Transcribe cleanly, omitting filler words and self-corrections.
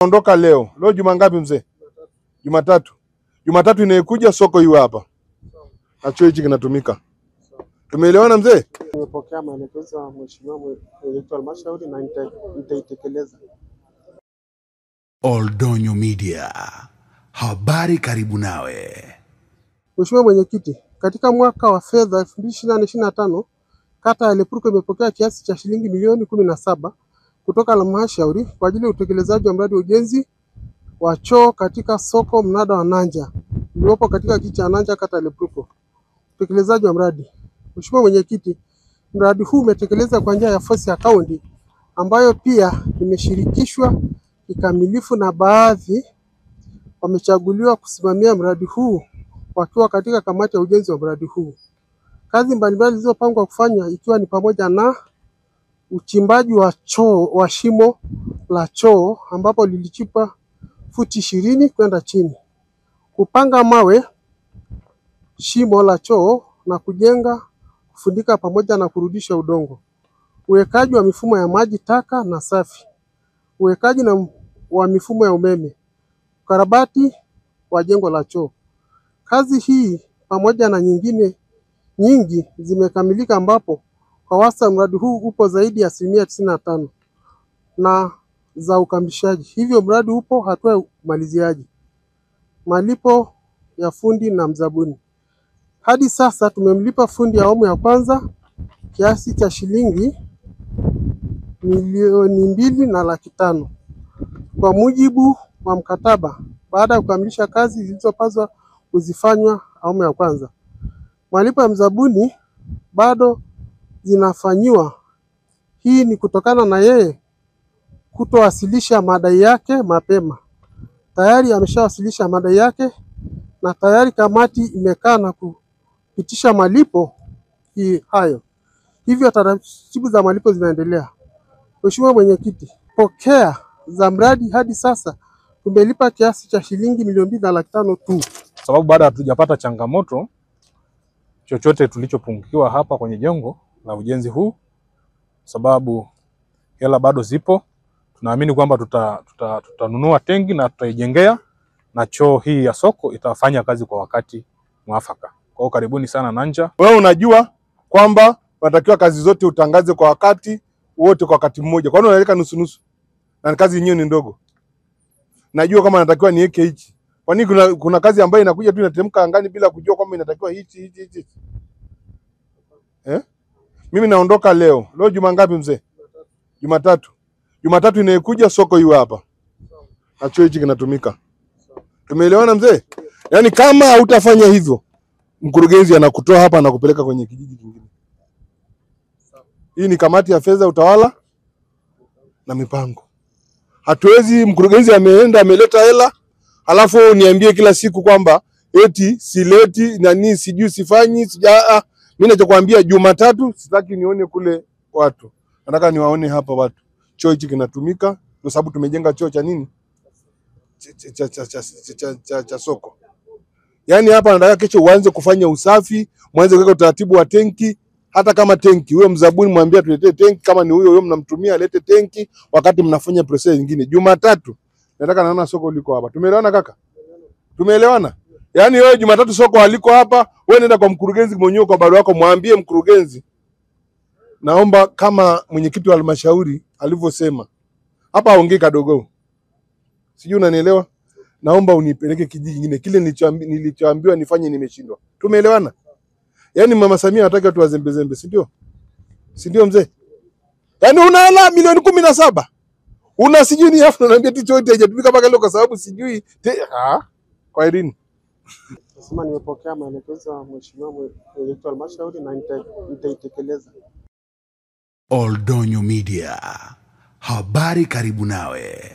Ondoka leo. Leo juma ngapi mzee? Jumatatu. Jumatatu inayokuja soko hiyo hapa. Na choo hichi kinatumika. Tumeelewana mzee? Nimepokea maelekezo ya mheshimiwa mwenyekiti wa halmashauri na nitaitekeleza. Oldonyo Media. Habari karibu nawe. Mheshimiwa mwenyekiti, katika mwaka wa fedha 2024/25 kata ya Lepruko imepokea kiasi cha shilingi milioni 17 kutoka halmashauri kwa ajili ya utekelezaji wa mradi wa ujenzi wa choo katika soko mnada wa Nanja uliopo katika kijiji cha Nanja kata ya Lepruko. Utekelezaji wa mradi. Mheshimiwa mwenyekiti, mradi huu umetekelezwa kwa njia ya force account ambayo pia imeshirikishwa kikamilifu na baadhi wamechaguliwa kusimamia mradi huu wakiwa katika kamati ya ujenzi wa mradi huu. Kazi mbalimbali zilizopangwa kufanywa ikiwa ni pamoja na uchimbaji wa choo wa shimo la choo ambapo lilichimba futi 20 kwenda chini, kupanga mawe shimo la choo na kujenga, kufundika pamoja na kurudisha udongo, uwekaji wa mifumo ya maji taka na safi, uwekaji wa mifumo ya umeme, ukarabati wa jengo la choo. Kazi hii pamoja na nyingine nyingi zimekamilika ambapo kwa wastani mradi huu upo zaidi ya 95% na za ukamilishaji. Hivyo mradi upo hatua ya umaliziaji. Malipo ya fundi na mzabuni. Hadi sasa tumemlipa fundi ya awamu ya kwanza kiasi cha shilingi milioni 2.5 kwa mujibu wa mkataba baada ya kukamilisha kazi zilizopaswa kuzifanywa awamu ya kwanza. Malipo ya mzabuni bado zinafanyiwa. Hii ni kutokana na yeye kutowasilisha madai yake mapema. Tayari ameshawasilisha madai yake na tayari kamati imekaa na kupitisha malipo hayo. Hivyo taratibu za malipo zinaendelea. Mheshimiwa mwenyekiti, pokea za mradi hadi sasa tumelipa kiasi cha shilingi milioni 2.5 tu. Sababu baada hatujapata changamoto chochote tulichopungukiwa hapa kwenye jengo la ujenzi huu, sababu hela bado zipo. Tunaamini kwamba tutanunua tengi na tutaijengea na choo hii ya soko itafanya kazi kwa wakati mwafaka. Kwa hiyo karibuni sana Nanja. Wewe unajua kwamba unatakiwa kazi zote utangaze kwa wakati wote kwa wakati mmoja. Kwa nini unaweka nusu nusu? Na kazi yenyewe ni ndogo. Najua kama natakiwa niweke hichi. Kwa nini kuna kazi ambayo inakuja tu inatemka angani bila kujua kwamba inatakiwa hichi? Mimi naondoka leo. Leo juma ngapi mzee? Jumatatu. Jumatatu inayokuja soko hiyo hapa. Na choo hichi kinatumika. Tumeelewana mzee? Yaani kama hautafanya hivyo, mkurugenzi anakutoa hapa na kupeleka kwenye kijiji kingine. Hii ni kamati ya fedha, utawala na mipango. Hatuwezi mkurugenzi ameenda ameleta hela, alafu niambie kila siku kwamba eti sileti nani sijui sifanyi mimi nachokuambia Jumatatu sitaki nione kule watu. Nataka niwaone hapa watu. Choo hichi kinatumika kwa sababu tumejenga choo cha nini? Cha soko. Yaani hapa nataka kesho uanze kufanya usafi, mwanze kuweka utaratibu wa tenki, hata kama tenki huyo mzabuni mwambie tuletee tenki, kama ni huyo mnamtumia alete tenki wakati mnafanya process nyingine. Jumatatu nataka naona soko liko hapa. Tumeelewana kaka? Tumeelewana? Yaani wewe Jumatatu soko haliko hapa, wewe nenda kwa mkurugenzi mwenyewe kwa barua yako mwambie mkurugenzi, naomba kama mwenyekiti wa halmashauri alivyosema. Hapa aongee kadogo. Sijui unanielewa? Naomba unipeleke kijiji kingine. Kile nilichoambiwa nifanye nimeshindwa. Tumeelewana? Yaani Mama Samia anataka tu wazembe, si ndio? Si ndio mzee? Yaani unaala milioni 17. Una sijui ni afu unaniambia tu chochote haijatumika mpaka leo kwa sababu sijui kwa Irene. Nasema nimepokea maelekezo ya mheshimiwa mwenyekiti wa halmashauri na nitaitekeleza. Oldonyo Media. Habari karibu nawe.